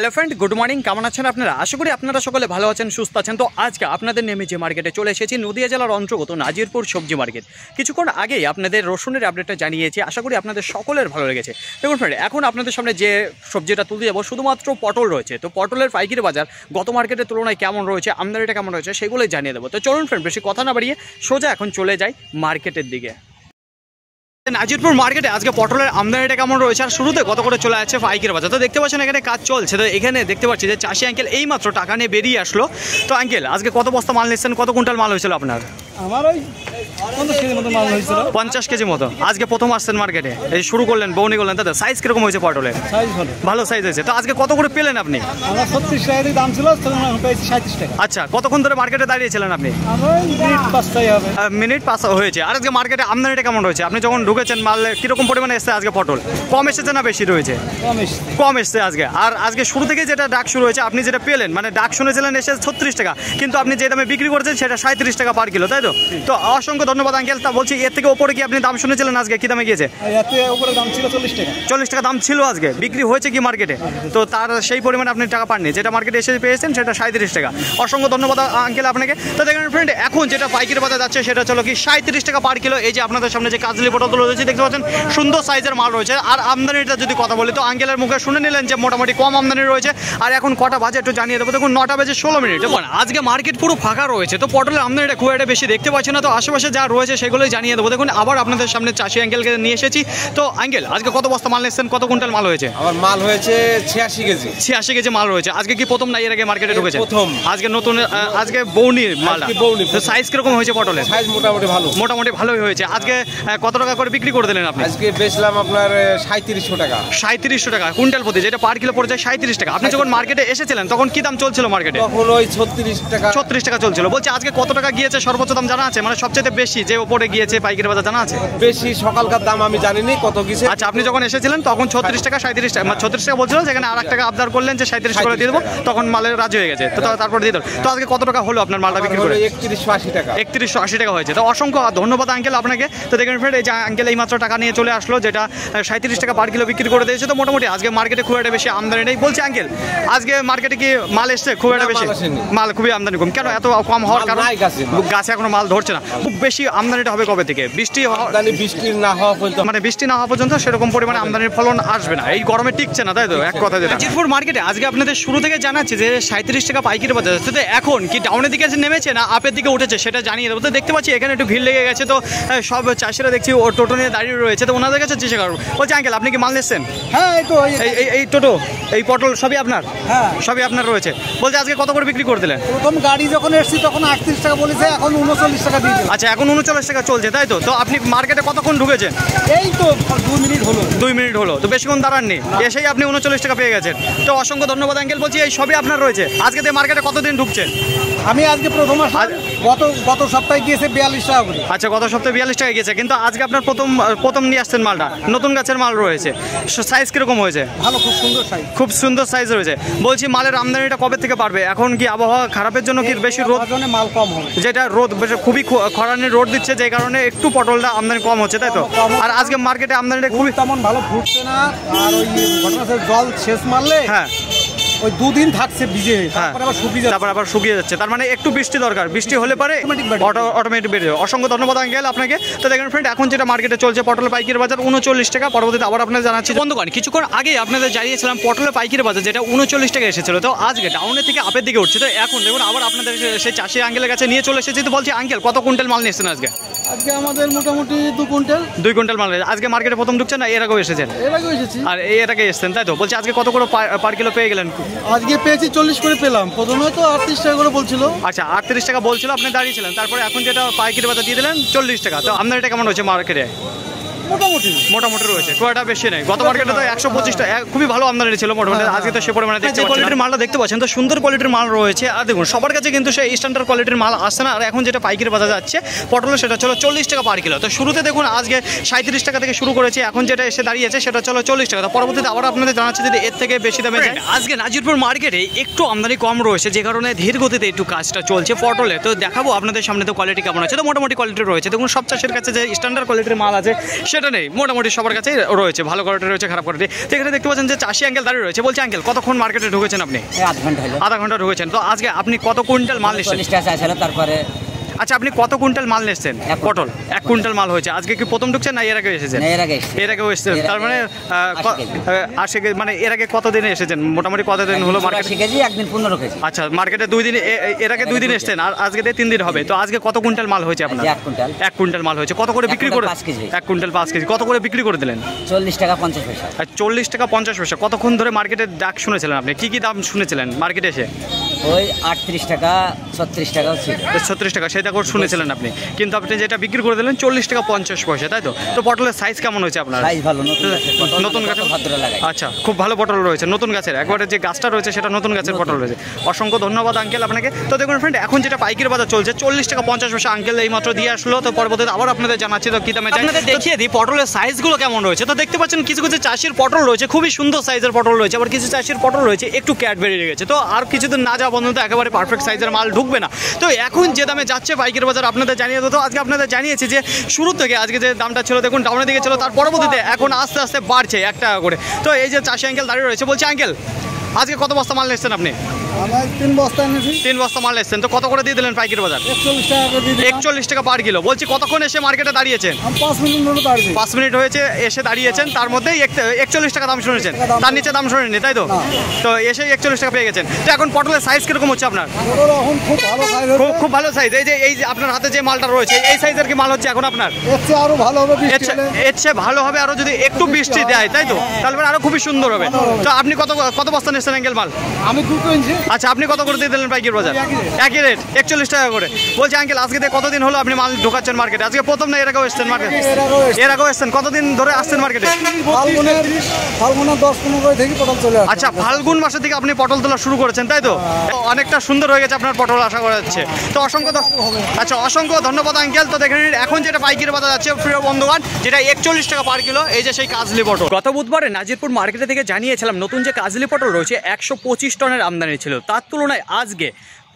Hello friend, good morning. কেমন আছেন আপনারা? আশা করি আপনারা সকলে ভালো আছেন, সুস্থ আছেন। তো আজকে আপনাদের নেমে যে মার্কেটে চলে এসেছি, নদিয়া জেলার অন্তর্গত নাজিরপুর সবজি মার্কেট। কিছুক্ষণ আগেই আপনাদের রসুনের আপডেটটা জানিয়েছি, আশা করি আপনাদের সকলের ভালো লেগেছে। দেখুন ফ্রেন্ড, এখন আপনাদের সামনে যে সবজিটা তুলতে যাবো শুধুমাত্র পটল রয়েছে। তো পটলের পাইকারি বাজার গত মার্কেটের তুলনায় কেমন রয়েছে, আমদানিটা কেমন রয়েছে, সেগুলোই জানিয়ে দেবো। তো চলুন ফ্রেন্ড, বেশি কথা না বাড়িয়ে সোজা এখন চলে যাই মার্কেটের দিকে। নাজিরপুর মার্কেটে আজকে পটলের আমদানিটা কেমন রয়েছে আর শুরুতে কত করে চলে যাচ্ছে পাইকারি বাজার। তো দেখতে পাচ্ছেন এখানে কাজ চলছে। তো এখানে দেখতে পাচ্ছি যে চাষি আঙ্কেল এই মাত্র টাকা নিয়ে বেরিয়ে আসলো। তো আঙ্কেল, আজকে কত বস্তা মাল নিচ্ছেন, কত কুইন্টাল মাল হয়েছিল আপনার? আমার ওই 50 কেজি মতো মাল হয়েছিল। 50 কেজি মতো। আজকে প্রথম আসছেন মার্কেটে, এই শুরু করলেন, বউনি করলেন, তাদের সাইজ কিরকম হয়েছে পটলের? সাইজ ভালো, ভালো সাইজ হয়েছে। তো আজকে কত করে পেলেন আপনি? আমার 36 টাকা দাম ছিল, এখন পেয়েছি 37 টাকা। আচ্ছা, কতক্ষণ ধরে মার্কেটে দাঁড়িয়েছিলেন আপনি? আমার মিনিট 5টাই হবে। মিনিট 5 হয়েছে। আর আজকে মার্কেটে আমদানিটা কেমন রয়েছে? আপনি যখন ঢুকেছেন মাল কিরকম পরিমাণে এসছে আজকে পটল? কম এসেছে না বেশি রয়েছে? কম এসছে আজকে। আর আজকে শুরু থেকে যেটা ডাক শুরু হয়েছে, আপনি যেটা পেলেন, মানে ডাক শুনেছিলেন এসে 36 টাকা, কিন্তু আপনি যে দামে বিক্রি করেছেন সেটা 37 টাকা পার কিলো, তাই তো? তো অসংখ্য ধন্যবাদ আঙ্কেল। তা বলছি, এর থেকে ওপরে কি আপনি দাম শুনেছিলেন? আজকে কি দামে গিয়েছে? এতে উপরে দাম ছিল 40 টাকা। 40 টাকা দাম ছিল আজকে, বিক্রি হয়েছে কি মার্কেটে? তো তার সেই পরিমাণে আপনি টাকা পাননি, যেটা মার্কেটে এসে পেয়েছেন সেটা 37 টাকা। অসংখ্য ধন্যবাদ আঙ্কেল আপনাকে। তো দেখেন ফ্রেন্ড, এখন যেটা পাইকারি বাজার যাচ্ছে সেটা চলো কি 37 টাকা পার কিলো। এই যে আপনাদের সামনে যে কাজলি পটল রয়েছে দেখতে পাচ্ছেন, সুন্দর সাইজের মাল রয়েছে। আর আমদানিটা যদি কথা বলি, তো আঙ্কেলের মুখে শুনে নিলেন যে মোটামুটি কম আমদানি রয়েছে। আর এখন কটা বাজে একটু জানিয়ে দেবো। দেখুন 9টা বেজে 16 মিনিট। আজকে মার্কেট পুরো ফাঁকা রয়েছে। তো পটলের আমদানিটা খুব একটা বেশি দেখতে পাচ্ছি না। তো আশেপাশে যা রয়েছে সেগুলোই জানিয়ে দেবো। দেখুন আবার আপনাদের সামনে চাষি আঙ্কেলকে নিয়ে এসেছি। তো আঙ্কেল, আজকে কত বস্তা মাল নিচ্ছেন, কত কুইন্টাল মাল হয়েছে? আমার মাল হয়েছে 86 কেজি। 86 কেজি মাল রয়েছে। আজকে কি প্রথম না এর আগে মার্কেটে ঢুকেছে? প্রথম। আজকে নতুন, আজকে বউনির মাল। তো সাইজ কিরকম হয়েছে পটলের? সাইজ মোটামুটি ভালো, মোটামুটি ভালোই হয়েছে। আজকে কত টাকা করে বিক্রি করে দিলেন আপনি? আজকে বেচলাম আপনার 3700 টাকা। 3700 টাকা কুইন্টাল প্রতি, যেটা পার কিলো পড়ে যায় 37 টাকা। আপনি যখন মার্কেটে এসেছিলেন তখন কি দাম চলছিল মার্কেটে? তখন ওই 36 টাকা। 36 টাকা চলছিল। বলছি আজকে কত টাকা গিয়েছে সর্বোচ্চ দাম জানা আছে? মানে সবচেয়ে বেশি যে উপরে গিয়েছে পাইকারি বাজার জানা আছে? বেশি সকালকার দাম আমি জানিনি কত গিয়েছে। আচ্ছা, আপনি যখন এসেছিলেন তখন 36 টাকা 37 টাকা, 36 টাকা বলছিল, যেখানে আর এক টাকা আবদার করলেন যে 37 করে দিয়ে দেবো, তখন মালের রাজি হয়ে গেছে। তো তারপর দিয়ে দেবো। তো আজকে কত টাকা হলো আপনার মালটা বিক্রি করে? 3180 টাকা। 3180 টাকা হয়েছে। তো অসংখ্য ধন্যবাদ আঙ্কেল আপনাকে। তো দেখেন ফ্রেন্ড, এই যে আঙ্কেল এই মাত্র টাকা নিয়ে চলে আসলো, যেটা 37 টাকা পার কিলো বিক্রি করে দিয়েছে। তো মোটামুটি আজকে মার্কেটে খুব একটা বেশি আমদানি নেই। বলছি আঙ্কেল, আজকে মার্কেটে কি মাল এসছে? খুব একটা বেশি মাল, খুবই আমদানি কম। কেন এত কম হওয়ার কারণ? গাছে এখনো মাল ধরছে না। খুব বেশি আমদানিটা হবে কবে থেকে? বৃষ্টি না হওয়া পর্যন্ত, মানে বৃষ্টি না হওয়া পর্যন্ত সেরকম পরিমাণে আমদানির ফলন আসবে না। এই গরমে টিকছে না, তাই তো? এক কথা যেটা নাজিরপুর মার্কেটে আজকে আপনাদের শুরু থেকে জানাচ্ছি যে 37 টাকা পাইকারি বাজার যাচ্ছে। তো এখন কি ডাউনের দিকে নেমেছে না আপের দিকে উঠেছে সেটা জানিয়ে দেবো। তো দেখতে পাচ্ছি এখানে একটু ভিড় লেগে গেছে। তো সব চাষিরা দেখছি ও টোটো নিয়ে দাঁড়িয়ে রয়েছে। তো ওনাদের কাছে জিজ্ঞাসা করবো। বলছি আঙ্কেল, আপনি কি মাল নিচ্ছেন? হ্যাঁ, এই তো এই টোটো, এই পটল সবই আপনার? হ্যাঁ, সবই আপনার রয়েছে। বলছি আজকে কত করে বিক্রি করে দিলেন? প্রথম গাড়ি যখন এসেছি তখন 38 টাকা বলেছে, এখন 39 টাকা দিয়ে দিলাম। আচ্ছা, এখন 39 টাকা চলছে, তাই তো? তো আপনি মার্কেটে কতক্ষণ ঢুকেছেন? এই তো 2 মিনিট হলো। 2 মিনিট হলো। তো বেশিক্ষণ দাঁড়াননি, এসেই আপনি 39 টাকা পেয়ে গেছেন। তো অসংখ্য ধন্যবাদ আঙ্কেল। বলছি এই সবই আপনার রয়েছে। আজকে মার্কেটে কতদিন ঢুকছেন? আমি আজকে প্রথম আসলাম, গত সপ্তাহে গিয়েছে 42 টাকা করে। আচ্ছা, গত সপ্তাহে 42 টাকা গিয়েছে, কিন্তু আজকে আপনার প্রথম নিয়ে আসছেন মালটা। নতুন গাছের মাল রয়েছে। সাইজ কিরকম হয়েছে? ভালো, খুব সুন্দর সাইজ। খুব সুন্দর সাইজ রয়েছে। বলছি মালের আমদানিটা কবে থেকে পারবে? এখন কি আবহাওয়া খারাপের জন্য কি বেশি রোদ? মাল কম হবে, যেটা রোদ খুবই খরানি রোদ দিচ্ছে, যে কারণে একটু পটলটা আমদানি কম হচ্ছে, তাই তো? আর আজকে মার্কেটে আমদানিটা খুবই তেমন ভালো ফুটছে না। আর ওই ঘটনা জল শেষ মারলে হ্যাঁ ওই 2 দিন থাকছে ভিজে, তারপর আবার শুকিয়ে যাচ্ছে। তার মানে একটু বৃষ্টি দরকার। বৃষ্টি হলে পারে অটোমেটিক বেড়ে যাবে। অসংখ্য ধন্যবাদ আঙ্কেল আপনাকে। তো দেখেন ফ্রেন্ড, এখন যেটা মার্কেটে চলছে পটল পাইকারি বাজার 39 টাকা। পরবর্তীতে আবার আপনাদের জানাচ্ছি বন্ধুগণ, কিছুক্ষণ আগে আপনাদের জানিয়েছিলাম পটলের পাইকারি বাজার যেটা 39 টাকা এসেছিল। তো আজকে ডাউনের থেকে আপের দিকে উঠছে। তো এখন দেখুন আবার আপনাদের সেই চাষি আঙ্কেলের কাছে নিয়ে চলে এসেছি। তো বলছি আঙ্কেল, কত কুইন্টাল মাল নিয়েছেন আজকে? আজকে আমাদের মোটামুটি 2 কুইন্টাল। 2 কুইন্টাল মাল আজকে মার্কেটে প্রথম ঢুকছেন না এর আগেও এসেছেন? এর আগেও এসেছি। আর এর আগে এসেছেন, তাই তো? বলছি আজকে কত করে পার কিলো পেয়ে গেলেন? আজকে পেয়েছি 40 করে পেলাম। প্রথমে তো 38 টাকা করে বলছিল। আচ্ছা, 38 টাকা বলছিল, আপনি দাঁড়িয়েছিলেন। তারপরে এখন যেটা পাইকারি বাজার দিয়ে দিলেন 40 টাকা। তো আমদানিটা কেমন হয়েছে মার্কেটে? মোটামুটি রয়েছে, খুব একটা বেশি নেই। গত মার্কেটে তো 125 টাকা, খুবই ভালো আমদানি ছিল মোটামুটি। আজকে তো সে পরিমাণে দেখতে পাচ্ছেন। কোয়ালিটির মালটা দেখতে পাচ্ছেন, তো সুন্দর কোয়ালিটির মাল রয়েছে। আর দেখুন সবার কাছে কিন্তু সেই স্ট্যান্ডার্ড কোয়ালিটির মাল আসছে না। আর এখন যেটা পাইকারি বাজার যাচ্ছে পটলের, সেটা চলো 40 টাকা পার কিলো। তো শুরুতে দেখুন আজকে 37 টাকা থেকে শুরু করেছে, এখন যেটা এসে দাঁড়িয়েছে সেটা চলো 40 টাকা। তো পরবর্তীতে আবার আপনাদের জানাচ্ছি যদি এর থেকে বেশি দামে যায়। আজকে নাজিরপুর মার্কেটে একটু আমদানি কম রয়েছে, যে কারণে ধীর গতিতে একটু কাজটা চলছে পটলে। তো দেখাবো আপনাদের সামনে তো কোয়ালিটি কেমন আছে। তো মোটামুটি কোয়ালিটি রয়েছে। দেখুন সব চাষের কাছে যে স্ট্যান্ডার্ড কোয়ালিটির মাল আছে সেটা নেই, মোটামুটি সবার কাছে রয়েছে, ভালো কোয়ালিটি রয়েছে, খারাপ কোয়ালিটি। তো এখানে দেখতে পাচ্ছেন যে চাষি আঙ্কেল দাঁড়িয়ে রয়েছে। বলছি আঙ্কেল, কতক্ষণ মার্কেটে ঢুকেছেন আপনি? আধ ঘন্টা হলো। আধা ঘন্টা ঢুকেছেন। তো আজকে আপনি কত কুইন্টাল মাল নিচ্ছেন? 40 টাকা চাইছিল, তারপরে আচ্ছা, আপনি কত কুইন্টাল মাল নিচ্ছেন? এক পটল 1 কুইন্টাল মাল হয়েছে। আজকে কি প্রথম ঢুকছেন না এর আগে এসেছেন? না, এর আগে এসেছি। এর আগেও এসেছেন, এর তার আগে মানে 80 কেজি। মানে এর আগে কতদিনে এসেছেন? মোটামুটি কতদিন হলো মার্কেট? 80 কেজি, একদিন 15 কেজি। আচ্ছা, মার্কেটে 2 দিন, এর আগে 2 দিন এসেছেন, আর আজকে 3 দিন হবে। তো আজকে কত কুইন্টাল মাল হয়েছে আপনার? 1 কুইন্টাল। 1 কুইন্টাল মাল হয়েছে। কত করে বিক্রি করে? 5 কেজি। 1 quintal 5 KG. কত করে বিক্রি করে দিলেন? 40 টাকা 50 পয়সা। আর 40 টাকা 50 পয়সা। কতক্ষণ ধরে মার্কেটের ডাক শুনেছিলেন আপনি? কি কি দাম শুনেছিলেন মার্কেটে এসে? ওই 38 টাকা 36 টাকাও ছিল। 36 টাকা সেটা করে শুনেছিলেন আপনি, কিন্তু আপনি যেটা বিক্রি করে দিলেন 40 টাকা 50 পয়সা, তাই তো? তো পটলের সাইজ কেমন হয়েছে আপনার? সাইজ ভালো, নতুন গাছের ভদ্র লাগাই। আচ্ছা, খুব ভালো পটল রয়েছে নতুন গাছের, একবারে যে গাছটা রয়েছে সেটা নতুন গাছের পটল রয়েছে। অসংখ্য ধন্যবাদ আঙ্কেল আপনাকে। তো দেখুন ফ্রেন্ড, এখন যেটা পাইকারি বাজার চলছে 40 টাকা 50 পয়সা আঙ্কেল এইমাত্র দিয়ে আসলো। তো পরবর্তীতে আবার আপনাদের জানাচ্ছি তো কি দামে যায়। আপনাদের দেখিয়ে দিই পটলের সাইজগুলো কেমন রয়েছে। তো দেখতে পাচ্ছেন কিছু কিছু চাষির পটল রয়েছে, খুবই সুন্দর সাইজের পটল রয়েছে, আবার কিছু চাষির পটল রয়েছে একটু ক্যাট বেরিয়ে গেছে। তো আর কিছুদিন না যাওয়া পর্যন্ত একেবারে পারফেক্ট সাইজের মাল ঢুকবে না। তো এখন যে দামে যাচ্ছে পাইকারি বাজার আপনাদের জানিয়ে তো আজকে আপনাদের জানিয়েছি যে শুরু থেকে আজকে যে দামটা ছিল দেখুন ডাউনের দিকে ছিল, তার পরবর্তীতে এখন আস্তে আস্তে বাড়ছে 1 টাকা করে। তো এই যে চাষি আঙ্কেল দাঁড়িয়ে রয়েছে, বলছি আঙ্কেল আজকে কত বস্তা মাল নিচ্ছেন আপনি? আমার 3 বস্তা এনেছি। 3 বস্তা মাল নিচ্ছেন। তো কত করে দিয়ে দিলেন পাইকারি বাজার? 41 টাকা করে দিলাম। 41 টাকা পার কিলো। বলছি কতক্ষণ এসে মার্কেটে দাঁড়িয়েছেন? আমি 5 মিনিট ধরে দাঁড়িয়েছি। 5 মিনিট হয়েছে এসে দাঁড়িয়েছেন, তার মধ্যেই 41 টাকা দাম শুনেছেন, তার নিচে দাম শুনেননি, তাই তো? তো এসে 41 টাকা পেয়ে গেছেন। তো এখন পটলের সাইজ কিরকম হচ্ছে আপনার? ওর এখন খুব ভালো সাইজ খুব হচ্ছে। খুব ভালো সাইজ। এই যে আপনার হাতে যে মালটা রয়েছে এই সাইজের কি মাল হচ্ছে এখন আপনার? এর চেয়ে আরো ভালো হবে বৃষ্টি হলে। এর চেয়ে ভালো হবে আরো যদি একটু বৃষ্টি দেয়, তাই তো? তাহলে আরো খুবই সুন্দর হবে। তো আপনি কত বস্তা নিচ্ছেন আঙ্কেল মাল? আমি 2 ইঞ্চি। আচ্ছা, আপনি কত করে দিয়ে দিলেন পাইকারি বাজার? একই রেট 41 টাকা করে। বলছি আঙ্কেল আজকে থেকে কতদিন হলো আপনি মাল ঢোকাচ্ছেন মার্কেটে? আজকে প্রথম না এর আগেও এসছেন মার্কেটে? এর আগেও এসছেন। কতদিন ধরে আসছেন মার্কেটে? ফাল্গুনের 10-15 থেকে পটল চলে আসে। আচ্ছা, ফাল্গুন মাসের থেকে আপনি পটল তোলা শুরু করেছেন, তাই তো? তো অনেকটা সুন্দর হয়ে গেছে আপনার পটল, আশা করা যাচ্ছে। তো অসংখ্য ধন্যবাদ আঙ্কেল। তো দেখে নিন এখন যেটা পাইকারি বাজার যাচ্ছে প্রিয় বন্ধুগণ, যেটা 41 টাকা পার কিলো, এই যে সেই কাজলি পটল। গত বুধবারে নাজিরপুর মার্কেটে থেকে জানিয়েছিলাম নতুন যে কাজলি পটল রয়েছে 125 টনের আমদানি ছিল, তার তুলনায় আজকে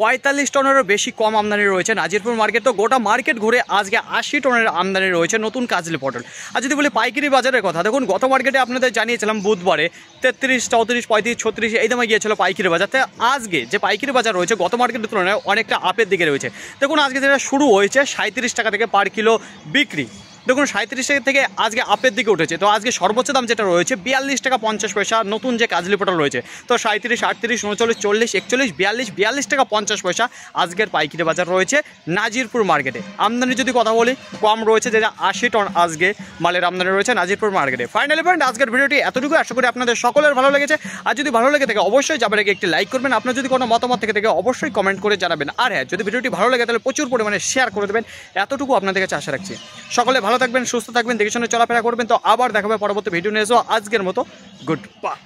45 টনেরও বেশি কম আমদানি রয়েছে নাজিরপুর মার্কেট। তো গোটা মার্কেট ঘুরে আজকে 80 টনের আমদানি রয়েছে নতুন কাজলি পটল। আর যদি বলি পাইকারি বাজারের কথা, দেখুন গত মার্কেটে আপনাদের জানিয়েছিলাম বুধবারে 33, 34, 35, 36 এই দামে গিয়েছিল পাইকারি বাজার। তাই আজকে যে পাইকারি বাজার রয়েছে গত মার্কেটের তুলনায় অনেকটা আপের দিকে রয়েছে। দেখুন আজকে যেটা শুরু হয়েছে 37 টাকা থেকে পার কিলো বিক্রি, দেখুন 37 টাকা থেকে আজকে আপের দিকে উঠেছে। তো আজকে সর্বোচ্চ দাম যেটা রয়েছে 42 টাকা 50 পয়সা নতুন যে কাজলি পটল রয়েছে। তো 37, 38, 39, 40, 41, 42 টাকা 50 পয়সা আজকের পাইকারি বাজার রয়েছে নাজিরপুর মার্কেটে। আমদানি যদি কথা বলি কম রয়েছে, যেটা 80 টন আজকে মালের আমদানি রয়েছে নাজিরপুর মার্কেটে। ফাইনালি ফ্রেন্ড, আজকের ভিডিওটি এতটুকু। আশা করি আপনাদের সকলের ভালো লেগেছে। আর যদি ভালো লেগে থাকে অবশ্যই যাবার আগে একটি লাইক করবেন। আপনার যদি কোনো মতামত থেকে অবশ্যই কমেন্ট করে জানাবেন। আর হ্যাঁ, যদি ভিডিওটি ভালো লাগে তাহলে প্রচুর পরিমাণে শেয়ার করে দেবেন। এতটুকু আপনাদের কাছে আশা রাখছি। সকলে ভালো থাকবেন, সুস্থ থাকবেন, দেখে শুনে চলাফেরা করবেন। তো আবার দেখাবে পরবর্তী ভিডিও নিয়ে এসো। আজকের মতো গুড বাই।